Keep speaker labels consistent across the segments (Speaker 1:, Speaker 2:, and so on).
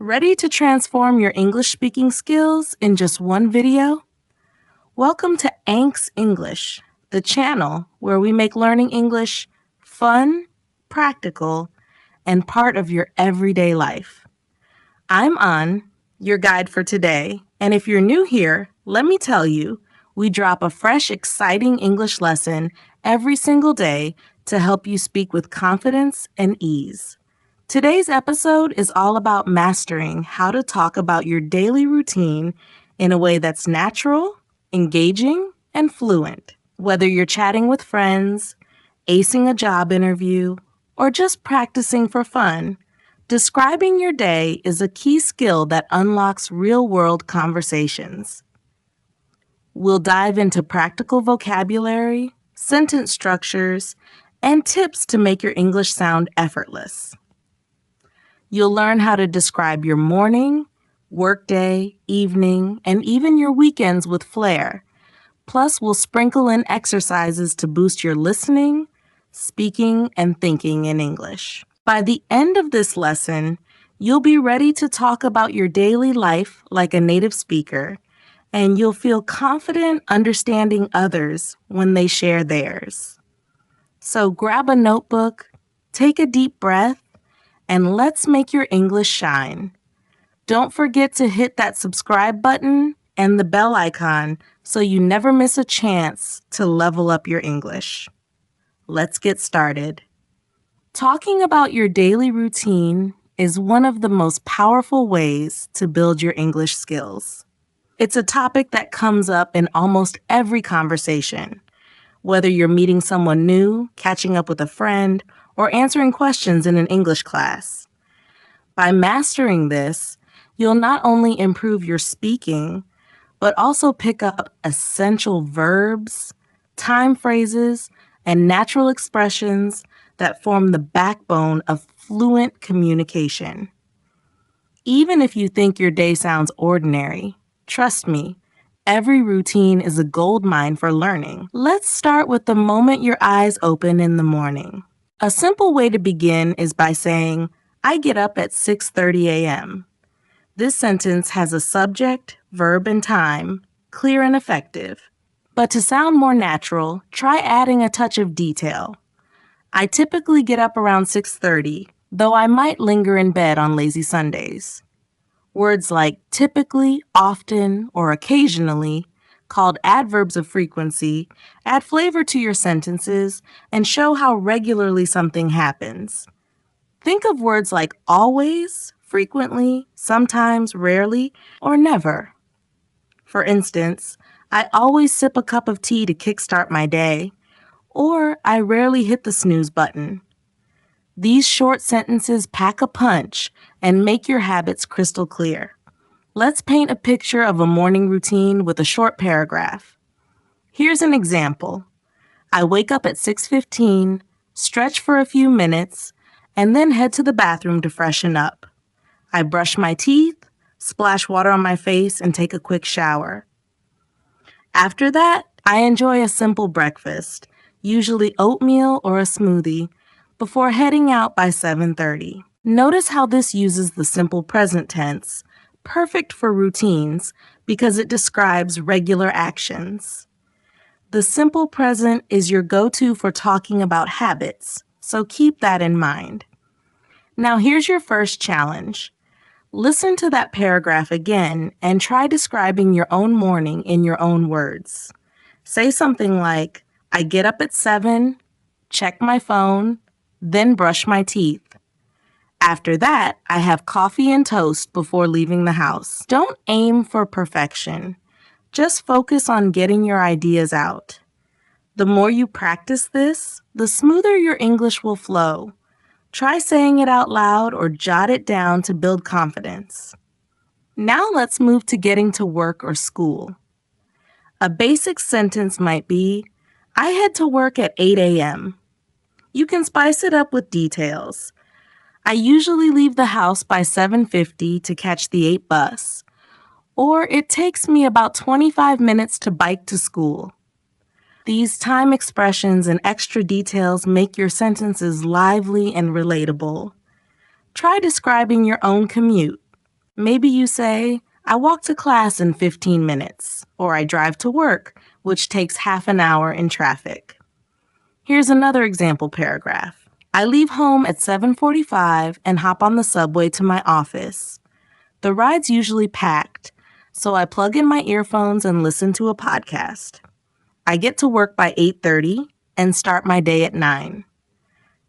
Speaker 1: Ready to transform your English speaking skills in just one video? Welcome to Anks English, the channel where we make learning English fun, practical, and part of your everyday life. I'm An, your guide for today, and if you're new here, let me tell you, we drop a fresh, exciting English lesson every single day to help you speak with confidence and ease. Today's episode is all about mastering how to talk about your daily routine in a way that's natural, engaging, and fluent. Whether you're chatting with friends, acing a job interview, or just practicing for fun, describing your day is a key skill that unlocks real-world conversations. We'll dive into practical vocabulary, sentence structures, and tips to make your English sound effortless. You'll learn how to describe your morning, workday, evening, and even your weekends with flair. Plus, we'll sprinkle in exercises to boost your listening, speaking, and thinking in English. By the end of this lesson, you'll be ready to talk about your daily life like a native speaker, and you'll feel confident understanding others when they share theirs. So grab a notebook, take a deep breath, and let's make your English shine. Don't forget to hit that subscribe button and the bell icon so you never miss a chance to level up your English. Let's get started. Talking about your daily routine is one of the most powerful ways to build your English skills. It's a topic that comes up in almost every conversation, whether you're meeting someone new, catching up with a friend, or answering questions in an English class. By mastering this, you'll not only improve your speaking, but also pick up essential verbs, time phrases, and natural expressions that form the backbone of fluent communication. Even if you think your day sounds ordinary, trust me, every routine is a goldmine for learning. Let's start with the moment your eyes open in the morning. A simple way to begin is by saying, I get up at 6:30 a.m. This sentence has a subject, verb, and time, clear and effective. But to sound more natural, try adding a touch of detail. I typically get up around 6:30, though I might linger in bed on lazy Sundays. Words like typically, often, or occasionally, called adverbs of frequency, add flavor to your sentences and show how regularly something happens. Think of words like always, frequently, sometimes, rarely, or never. For instance, I always sip a cup of tea to kickstart my day, or I rarely hit the snooze button. These short sentences pack a punch and make your habits crystal clear. Let's paint a picture of a morning routine with a short paragraph. Here's an example. I wake up at 6:15, stretch for a few minutes, and then head to the bathroom to freshen up. I brush my teeth, splash water on my face, and take a quick shower. After that, I enjoy a simple breakfast, usually oatmeal or a smoothie, before heading out by 7:30. Notice how this uses the simple present tense, perfect for routines because it describes regular actions. The simple present is your go-to for talking about habits, so keep that in mind. Now here's your first challenge. Listen to that paragraph again and try describing your own morning in your own words. Say something like, I get up at 7, check my phone, then brush my teeth. After that, I have coffee and toast before leaving the house. Don't aim for perfection. Just focus on getting your ideas out. The more you practice this, the smoother your English will flow. Try saying it out loud or jot it down to build confidence. Now let's move to getting to work or school. A basic sentence might be, I head to work at 8 a.m. You can spice it up with details. I usually leave the house by 7:50 to catch the 8 bus, or it takes me about 25 minutes to bike to school. These time expressions and extra details make your sentences lively and relatable. Try describing your own commute. Maybe you say, I walk to class in 15 minutes, or I drive to work, which takes half an hour in traffic. Here's another example paragraph. I leave home at 7:45 and hop on the subway to my office. The ride's usually packed, so I plug in my earphones and listen to a podcast. I get to work by 8:30 and start my day at 9.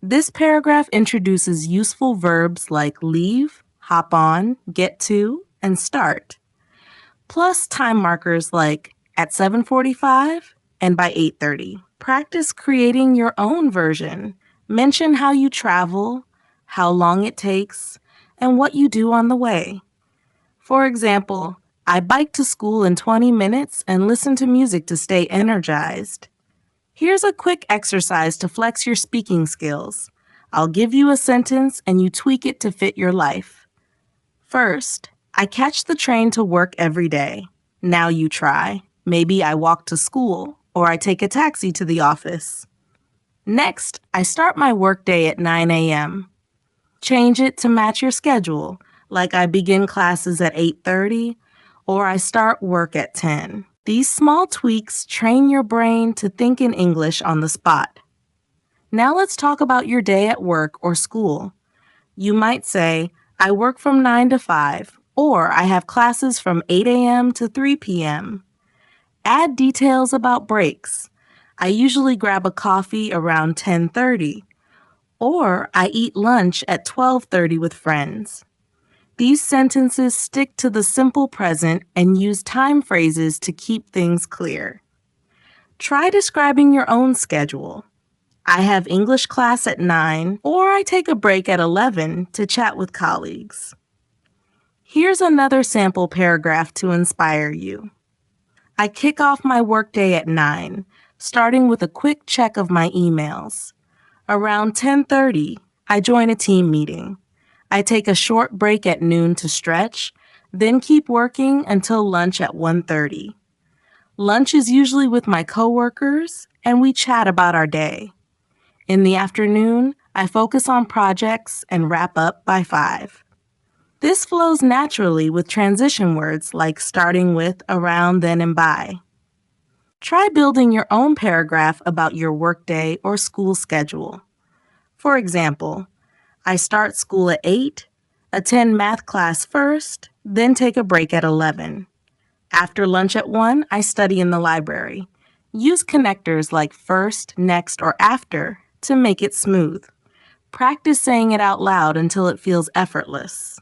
Speaker 1: This paragraph introduces useful verbs like leave, hop on, get to, and start, plus time markers like at 7:45 and by 8:30. Practice creating your own version. Mention how you travel, how long it takes, and what you do on the way. For example, I bike to school in 20 minutes and listen to music to stay energized. Here's a quick exercise to flex your speaking skills. I'll give you a sentence and you tweak it to fit your life. First, I catch the train to work every day. Now you try. Maybe I walk to school or I take a taxi to the office. Next, I start my workday at 9 a.m. Change it to match your schedule, like I begin classes at 8:30 or I start work at 10. These small tweaks train your brain to think in English on the spot. Now let's talk about your day at work or school. You might say, I work from 9 to 5, or I have classes from 8 a.m. to 3 p.m. Add details about breaks. I usually grab a coffee around 10:30, or I eat lunch at 12:30 with friends. These sentences stick to the simple present and use time phrases to keep things clear. Try describing your own schedule. I have English class at 9, or I take a break at 11 to chat with colleagues. Here's another sample paragraph to inspire you. I kick off my workday at 9, starting with a quick check of my emails. Around 10:30, I join a team meeting. I take a short break at noon to stretch, then keep working until lunch at 1:30. Lunch is usually with my coworkers, and we chat about our day. In the afternoon, I focus on projects and wrap up by 5. This flows naturally with transition words like starting with, around, then, and by. Try building your own paragraph about your workday or school schedule. For example, I start school at 8, attend math class first, then take a break at 11. After lunch at 1, I study in the library. Use connectors like first, next, or after to make it smooth. Practice saying it out loud until it feels effortless.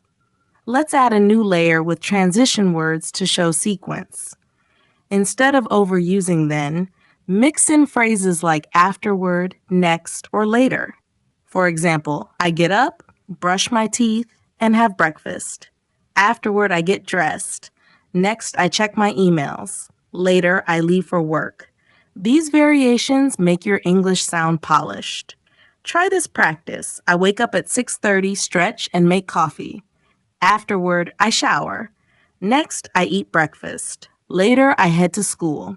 Speaker 1: Let's add a new layer with transition words to show sequence. Instead of overusing then, mix in phrases like afterward, next, or later. For example, I get up, brush my teeth, and have breakfast. Afterward, I get dressed. Next, I check my emails. Later, I leave for work. These variations make your English sound polished. Try this practice. I wake up at 6:30, stretch, and make coffee. Afterward, I shower. Next, I eat breakfast. Later, I head to school.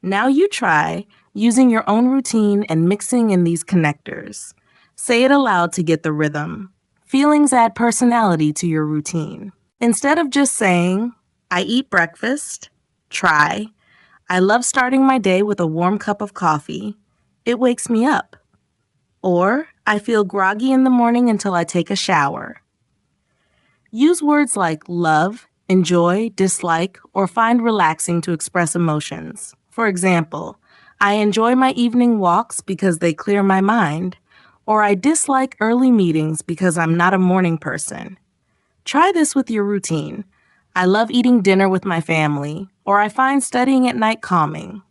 Speaker 1: Now you try using your own routine and mixing in these connectors. Say it aloud to get the rhythm. Feelings add personality to your routine. Instead of just saying, I eat breakfast, try, I love starting my day with a warm cup of coffee. It wakes me up. Or, I feel groggy in the morning until I take a shower. Use words like love, enjoy, dislike, or find relaxing to express emotions. For example, I enjoy my evening walks because they clear my mind, or I dislike early meetings because I'm not a morning person. Try this with your routine. I love eating dinner with my family, or I find studying at night calming.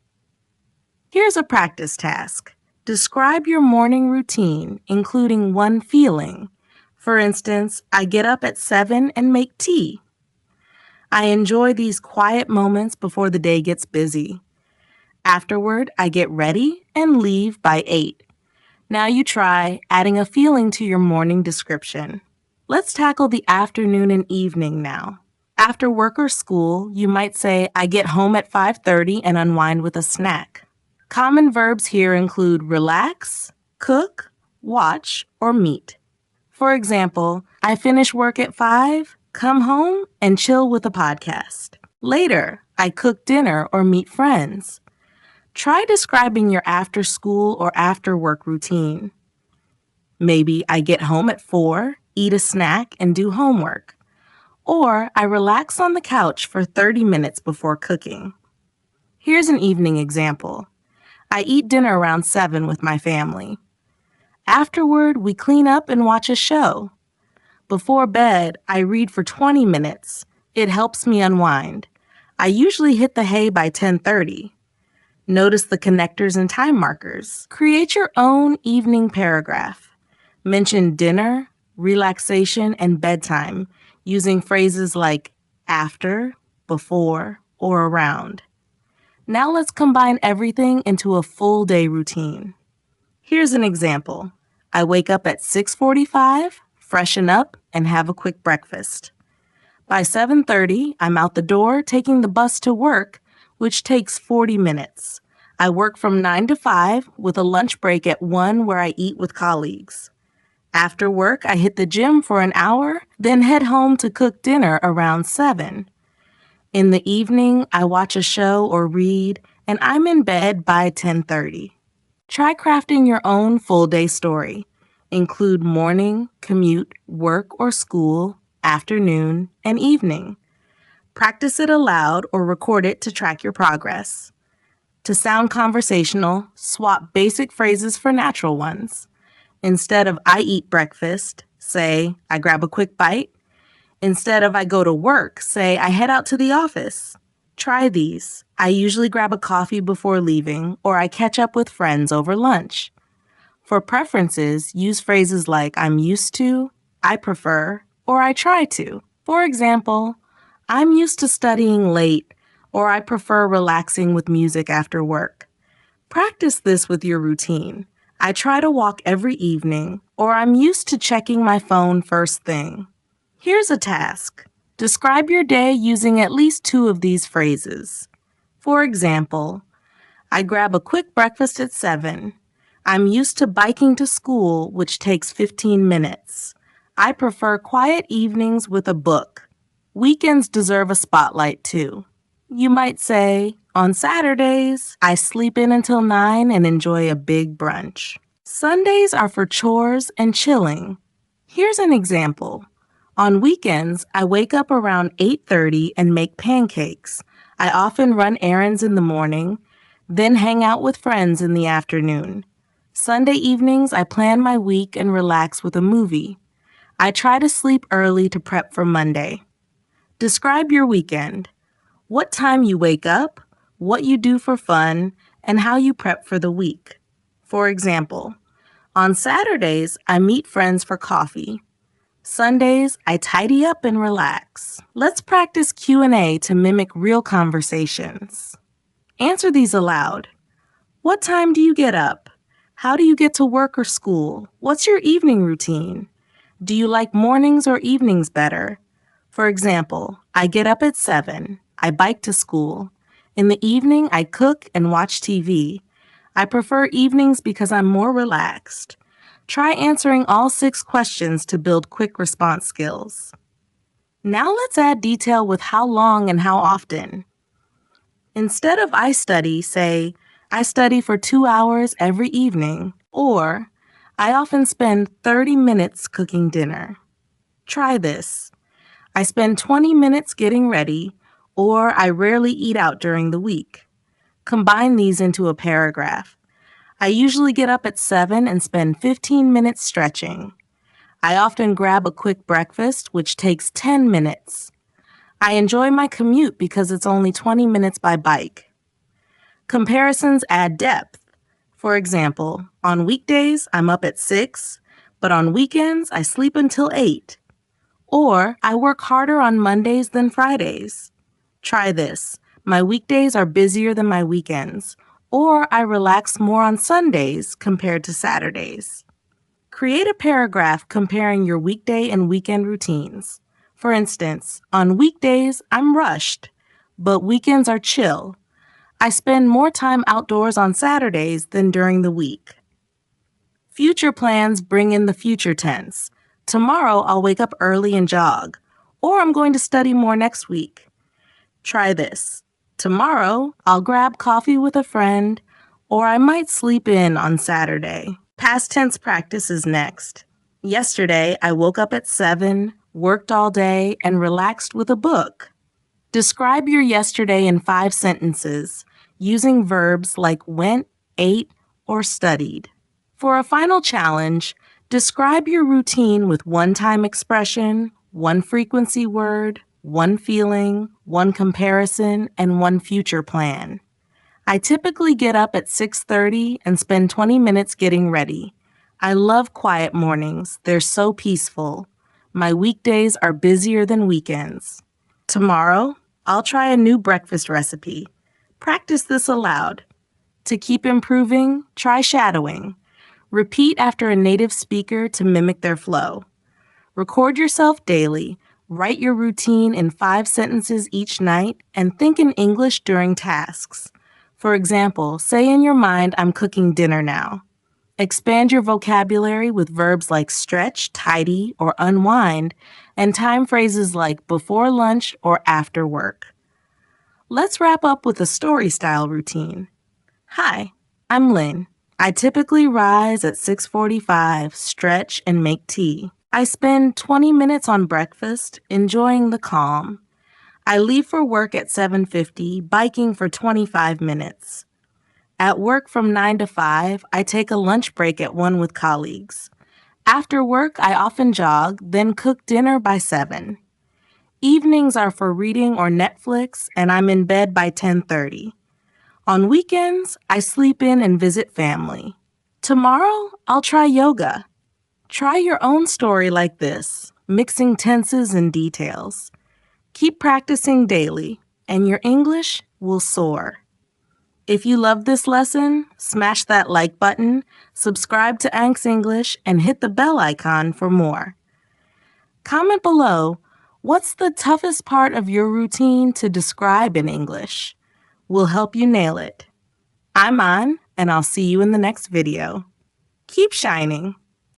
Speaker 1: Here's a practice task. Describe your morning routine, including one feeling. For instance, I get up at 7 and make tea. I enjoy these quiet moments before the day gets busy. Afterward, I get ready and leave by 8. Now you try adding a feeling to your morning description. Let's tackle the afternoon and evening now. After work or school, you might say, I get home at 5:30 and unwind with a snack. Common verbs here include relax, cook, watch, or meet. For example, I finish work at 5, Come home and chill with a podcast. Later, I cook dinner or meet friends. Try describing your after school or after work routine. Maybe I get home at 4, eat a snack, and do homework. Or I relax on the couch for 30 minutes before cooking. Here's an evening example. I eat dinner around 7 with my family. Afterward, we clean up and watch a show. Before bed, I read for 20 minutes. It helps me unwind. I usually hit the hay by 10:30. Notice the connectors and time markers. Create your own evening paragraph. Mention dinner, relaxation, and bedtime using phrases like after, before, or around. Now let's combine everything into a full day routine. Here's an example. I wake up at 6:45, freshen up, and have a quick breakfast. By 7:30, I'm out the door taking the bus to work, which takes 40 minutes. I work from 9 to 5 with a lunch break at 1 where I eat with colleagues. After work, I hit the gym for an hour, then head home to cook dinner around 7. In the evening, I watch a show or read, and I'm in bed by 10:30. Try crafting your own full day story. Include morning, commute, work or school, afternoon, and evening. Practice it aloud or record it to track your progress. To sound conversational, swap basic phrases for natural ones. Instead of I eat breakfast, say I grab a quick bite. Instead of I go to work, say I head out to the office. Try these. I usually grab a coffee before leaving, or I catch up with friends over lunch. For preferences, use phrases like I'm used to, I prefer, or I try to. For example, I'm used to studying late, or I prefer relaxing with music after work. Practice this with your routine. I try to walk every evening, or I'm used to checking my phone first thing. Here's a task. Describe your day using at least 2 of these phrases. For example, I grab a quick breakfast at 7. I'm used to biking to school, which takes 15 minutes. I prefer quiet evenings with a book. Weekends deserve a spotlight too. You might say, on Saturdays, I sleep in until 9 and enjoy a big brunch. Sundays are for chores and chilling. Here's an example. On weekends, I wake up around 8:30 and make pancakes. I often run errands in the morning, then hang out with friends in the afternoon. Sunday evenings, I plan my week and relax with a movie. I try to sleep early to prep for Monday. Describe your weekend. What time you wake up, what you do for fun, and how you prep for the week. For example, on Saturdays, I meet friends for coffee. Sundays, I tidy up and relax. Let's practice Q&A to mimic real conversations. Answer these aloud. What time do you get up? How do you get to work or school? What's your evening routine? Do you like mornings or evenings better? For example, I get up at 7. I bike to school. In the evening, I cook and watch TV. I prefer evenings because I'm more relaxed. Try answering all 6 questions to build quick response skills. Now let's add detail with how long and how often. Instead of I study, say, I study for 2 hours every evening, or I often spend 30 minutes cooking dinner. Try this. I spend 20 minutes getting ready, or I rarely eat out during the week. Combine these into a paragraph. I usually get up at 7 and spend 15 minutes stretching. I often grab a quick breakfast, which takes 10 minutes. I enjoy my commute because it's only 20 minutes by bike. Comparisons add depth. For example, on weekdays, I'm up at 6, but on weekends, I sleep until 8. Or I work harder on Mondays than Fridays. Try this. My weekdays are busier than my weekends. Or I relax more on Sundays compared to Saturdays. Create a paragraph comparing your weekday and weekend routines. For instance, on weekdays, I'm rushed, but weekends are chill. I spend more time outdoors on Saturdays than during the week. Future plans bring in the future tense. Tomorrow, I'll wake up early and jog. Or I'm going to study more next week. Try this. Tomorrow, I'll grab coffee with a friend, or I might sleep in on Saturday. Past tense practice is next. Yesterday, I woke up at 7, worked all day, and relaxed with a book. Describe your yesterday in 5 sentences using verbs like went, ate, or studied. For a final challenge, describe your routine with one time expression, one frequency word, one feeling, one comparison, and one future plan. I typically get up at 6:30 and spend 20 minutes getting ready. I love quiet mornings. They're so peaceful. My weekdays are busier than weekends. Tomorrow, I'll try a new breakfast recipe. Practice this aloud. To keep improving, try shadowing. Repeat after a native speaker to mimic their flow. Record yourself daily. Write your routine in 5 sentences each night and think in English during tasks. For example, say in your mind, I'm cooking dinner now. Expand your vocabulary with verbs like stretch, tidy, or unwind, and time phrases like before lunch or after work. Let's wrap up with a story-style routine. Hi, I'm Lynn. I typically rise at 6:45, stretch, and make tea. I spend 20 minutes on breakfast, enjoying the calm. I leave for work at 7:50, biking for 25 minutes. At work from 9 to 5, I take a lunch break at 1 with colleagues. After work, I often jog, then cook dinner by 7. Evenings are for reading or Netflix, and I'm in bed by 10:30. On weekends, I sleep in and visit family. Tomorrow, I'll try yoga. Try your own story like this, mixing tenses and details. Keep practicing daily, and your English will soar. If you loved this lesson, smash that like button, subscribe to Anx English, and hit the bell icon for more. Comment below, what's the toughest part of your routine to describe in English? We'll help you nail it. I'm An, and I'll see you in the next video. Keep shining.